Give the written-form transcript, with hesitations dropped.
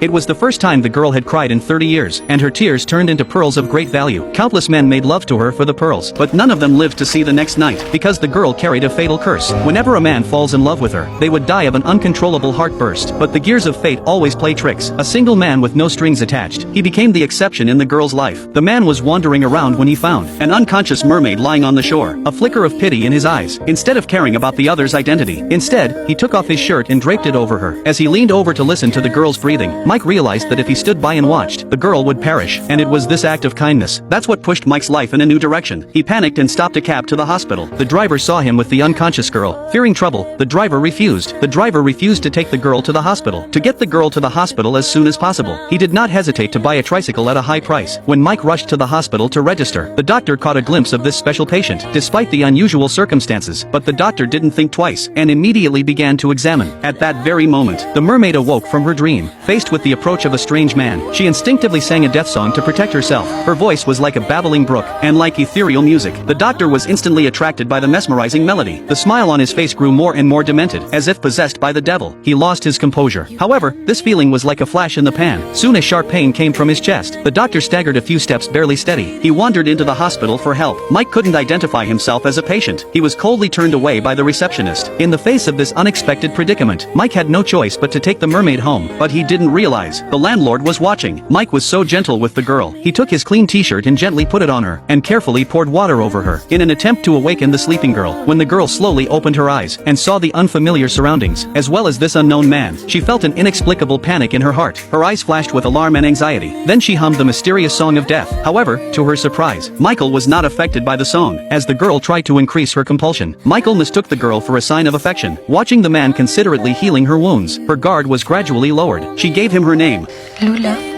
It was the first time the girl had cried in 30 years, and her tears turned into pearls of great value. Countless men made love to her for the pearls, but none of them lived to see the next night, because the girl carried a fatal curse. Whenever a man falls in love with her, they would die of an uncontrollable heartburst. But the gears of fate always play tricks. A single man with no strings attached. He became the exception in the girl's life. The man was wandering around when he found an unconscious mermaid lying on the shore. A flicker of pity in his eyes. Instead of caring about the other's identity, instead, he took off his shirt and draped it over her. As he leaned over to listen to the girl's breathing, Mike realized that if he stood by and watched, the girl would perish. And it was this act of kindness that's what pushed Mike's life in a new direction. He panicked and stopped a cab to the hospital. The driver saw him with the unconscious girl. Fearing trouble, the driver refused. The driver refused to take the girl to the hospital. To get the girl to the hospital as soon as possible. He did not hesitate to buy a tricycle at a high price. When Mike rushed to the hospital to register, the doctor caught a glimpse of this special patient, despite the unusual circumstances. But the doctor didn't think twice, and immediately began to examine. At that very moment, the mermaid awoke from her dream. Faced with the approach of a strange man, she instinctively sang a death song to protect herself. Her voice was like a babbling brook, and like ethereal music. The doctor was instantly attracted by the mesmerizing melody. The smile on his face grew more and more demented, as if possessed by the devil. He lost his composure. However, this feeling was like a flash in the pan. Soon a sharp pain came from his chest. The doctor staggered a few steps, barely steady. He wandered into the hospital for help. Mike couldn't identify himself as a patient. He was coldly turned away by the receptionist. In the face of this unexpected predicament, Mike had no choice but to take the mermaid home. But he didn't realize the landlord was watching. Mike was so gentle with the girl. He took his clean t-shirt and gently put it on her, and carefully poured water over her, in an attempt to awaken the sleeping girl. When the girl slowly opened her eyes, and saw the unfamiliar surroundings, as well as this unknown man, she felt an inexplicable panic in her heart. Her eyes flashed with alarm and anxiety. Then she hummed the mysterious song of death. However, to her surprise, Michael was not affected by the song. As the girl tried to increase her compulsion, Michael mistook the girl for a sign of affection. Watching the man considerately healing her wounds, her guard was gradually lowered. She gave him her name, Lula.